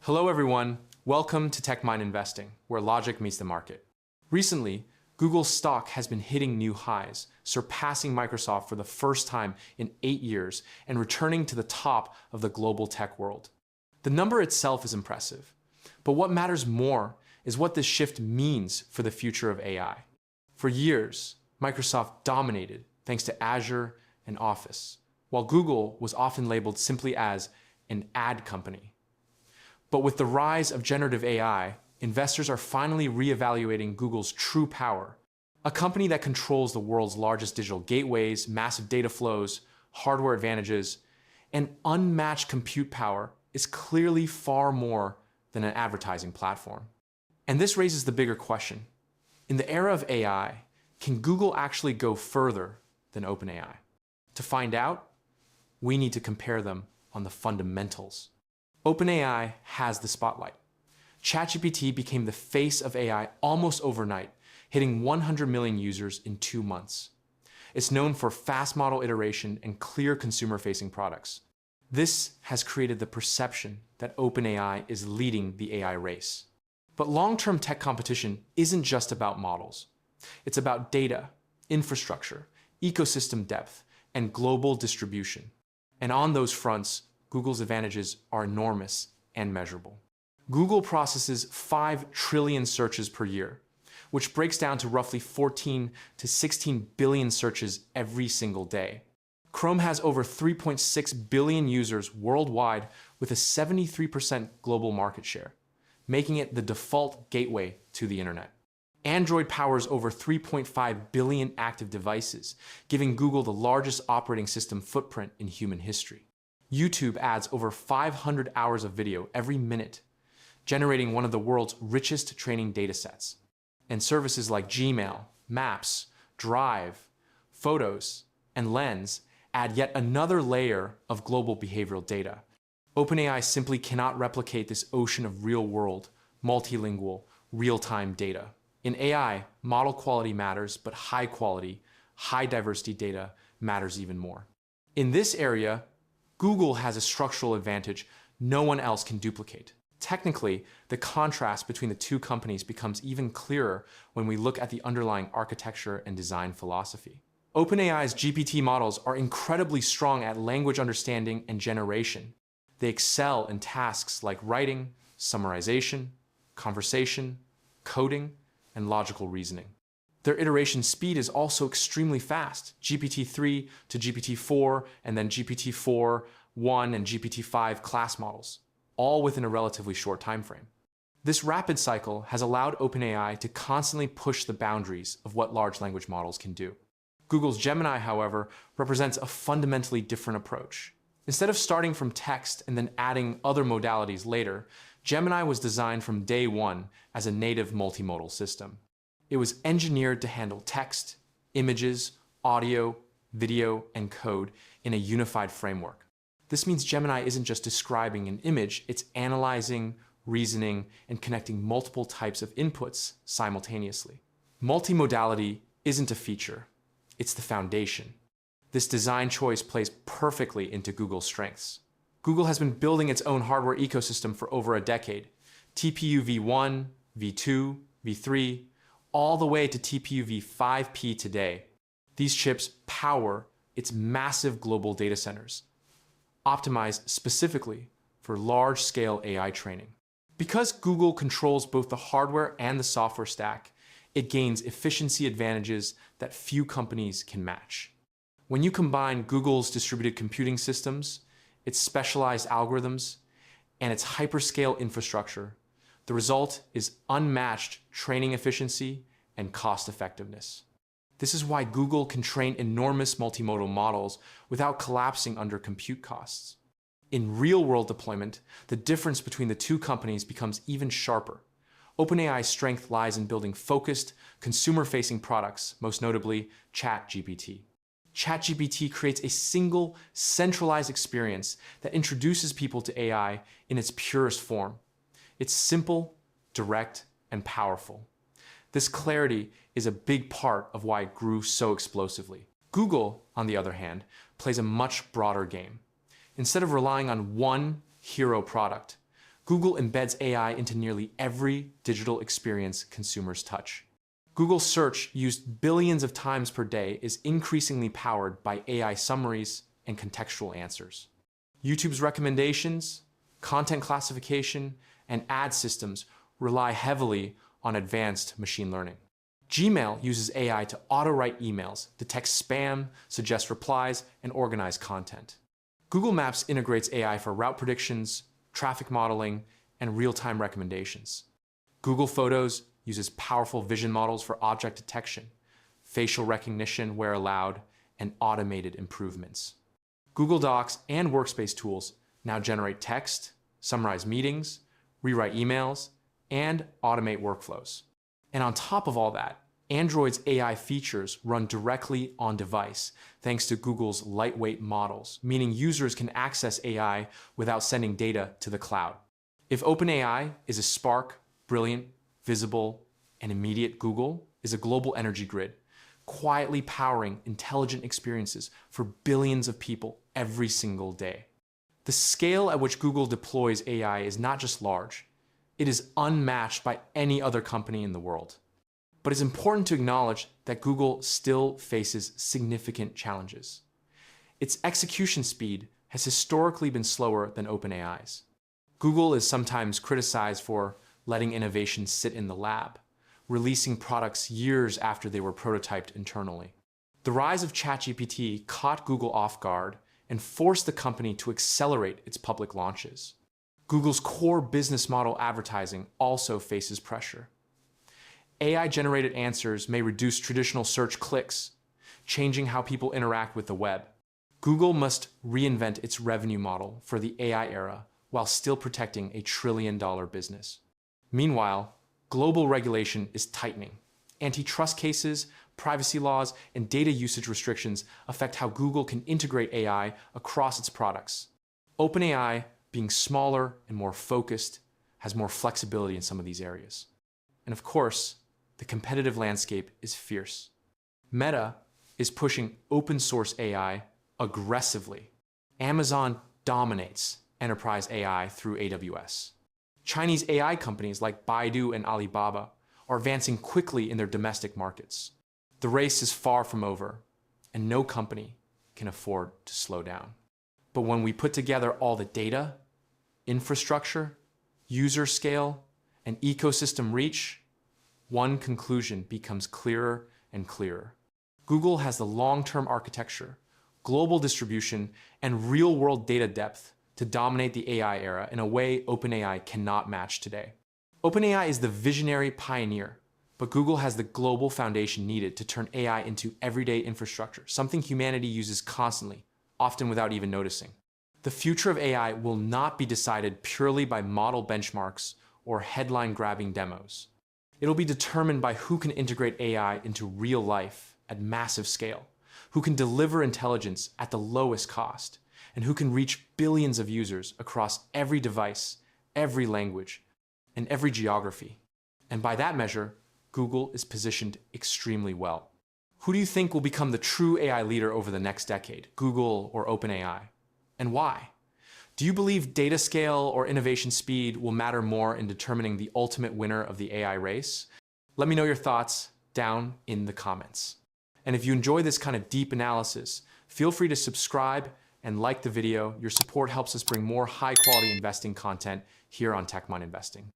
Hello everyone, welcome to TechMine Investing, where logic meets the market. Recently, Google's stock has been hitting new highs, surpassing Microsoft for the first time in 8 years and returning to the top of the global tech world. The number itself is impressive, but what matters more is what this shift means for the future of AI. For years, Microsoft dominated thanks to Azure and Office, while Google was often labeled simply as an ad company. But with the rise of generative AI, investors are finally reevaluating Google's true power. A company that controls the world's largest digital gateways, massive data flows, hardware advantages, and unmatched compute power is clearly far more than an advertising platform. And this raises the bigger question. In the era of AI, can Google actually go further than OpenAI? To find out, we need to compare them on the fundamentals. OpenAI has the spotlight. ChatGPT became the face of AI almost overnight, hitting 100 million users in 2 months. It's known for fast model iteration and clear consumer-facing products. This has created the perception that OpenAI is leading the AI race. But long-term tech competition isn't just about models. It's about data, infrastructure, ecosystem depth, and global distribution. And on those fronts, Google's advantages are enormous and measurable. Google processes 5 trillion searches per year, which breaks down to roughly 14 to 16 billion searches every single day. Chrome has over 3.6 billion users worldwide with a 73% global market share, making it the default gateway to the internet. Android powers over 3.5 billion active devices, giving Google the largest operating system footprint in human history. YouTube adds over 500 hours of video every minute, generating one of the world's richest training datasets. And services like Gmail, Maps, Drive, Photos, and Lens add yet another layer of global behavioral data. OpenAI simply cannot replicate this ocean of real-world, multilingual, real-time data. In AI, model quality matters, but high-quality, high-diversity data matters even more. In this area, Google has a structural advantage no one else can duplicate. Technically, the contrast between the two companies becomes even clearer when we look at the underlying architecture and design philosophy. OpenAI's GPT models are incredibly strong at language understanding and generation. They excel in tasks like writing, summarization, conversation, coding, and logical reasoning. Their iteration speed is also extremely fast. GPT-3 to GPT-4, and then GPT-4.1 and GPT-5 class models, all within a relatively short time frame. This rapid cycle has allowed OpenAI to constantly push the boundaries of what large language models can do. Google's Gemini, however, represents a fundamentally different approach. Instead of starting from text and then adding other modalities later, Gemini was designed from day one as a native multimodal system. It was engineered to handle text, images, audio, video, and code in a unified framework. This means Gemini isn't just describing an image, it's analyzing, reasoning, and connecting multiple types of inputs simultaneously. Multimodality isn't a feature, it's the foundation. This design choice plays perfectly into Google's strengths. Google has been building its own hardware ecosystem for over a decade. TPU v1, v2, v3, all the way to TPU v5P today. These chips power its massive global data centers, optimized specifically for large-scale AI training. Because Google controls both the hardware and the software stack, it gains efficiency advantages that few companies can match. When you combine Google's distributed computing systems, its specialized algorithms, and its hyperscale infrastructure, the result is unmatched training efficiency and cost effectiveness. This is why Google can train enormous multimodal models without collapsing under compute costs. In real-world deployment, the difference between the two companies becomes even sharper. OpenAI's strength lies in building focused, consumer-facing products, most notably ChatGPT. ChatGPT creates a single, centralized experience that introduces people to AI in its purest form. It's simple, direct, and powerful. This clarity is a big part of why it grew so explosively. Google, on the other hand, plays a much broader game. Instead of relying on one hero product, Google embeds AI into nearly every digital experience consumers touch. Google search, used billions of times per day, is increasingly powered by AI summaries and contextual answers. YouTube's recommendations, content classification, and ad systems rely heavily on advanced machine learning. Gmail uses AI to auto-write emails, detect spam, suggest replies, and organize content. Google Maps integrates AI for route predictions, traffic modeling, and real-time recommendations. Google Photos uses powerful vision models for object detection, facial recognition where allowed, and automated improvements. Google Docs and Workspace tools now generate text, summarize meetings, rewrite emails, and automate workflows. And on top of all that, Android's AI features run directly on device thanks to Google's lightweight models, meaning users can access AI without sending data to the cloud. If OpenAI is a spark, brilliant, visible, and immediate, Google is a global energy grid, quietly powering intelligent experiences for billions of people every single day. The scale at which Google deploys AI is not just large, it is unmatched by any other company in the world. But it's important to acknowledge that Google still faces significant challenges. Its execution speed has historically been slower than OpenAI's. Google is sometimes criticized for letting innovation sit in the lab, releasing products years after they were prototyped internally. The rise of ChatGPT caught Google off guard and forced the company to accelerate its public launches. Google's core business model, advertising, also faces pressure. AI-generated answers may reduce traditional search clicks, changing how people interact with the web. Google must reinvent its revenue model for the AI era while still protecting a trillion-dollar business. Meanwhile, global regulation is tightening. Antitrust cases, privacy laws, and data usage restrictions affect how Google can integrate AI across its products. OpenAI, being smaller and more focused, has more flexibility in some of these areas. And of course, the competitive landscape is fierce. Meta is pushing open source AI aggressively. Amazon dominates enterprise AI through AWS. Chinese AI companies like Baidu and Alibaba are advancing quickly in their domestic markets. The race is far from over, and no company can afford to slow down. But when we put together all the data, infrastructure, user scale, and ecosystem reach, one conclusion becomes clearer and clearer. Google has the long-term architecture, global distribution, and real-world data depth to dominate the AI era in a way OpenAI cannot match today. OpenAI is the visionary pioneer, but Google has the global foundation needed to turn AI into everyday infrastructure, something humanity uses constantly, often without even noticing. The future of AI will not be decided purely by model benchmarks or headline-grabbing demos. It'll be determined by who can integrate AI into real life at massive scale, who can deliver intelligence at the lowest cost, and who can reach billions of users across every device, every language, and every geography. And by that measure, Google is positioned extremely well. Who do you think will become the true AI leader over the next decade, Google or OpenAI? And why? Do you believe data scale or innovation speed will matter more in determining the ultimate winner of the AI race? Let me know your thoughts down in the comments. And if you enjoy this kind of deep analysis, feel free to subscribe and like the video. Your support helps us bring more high-quality investing content here on TechMine Investing.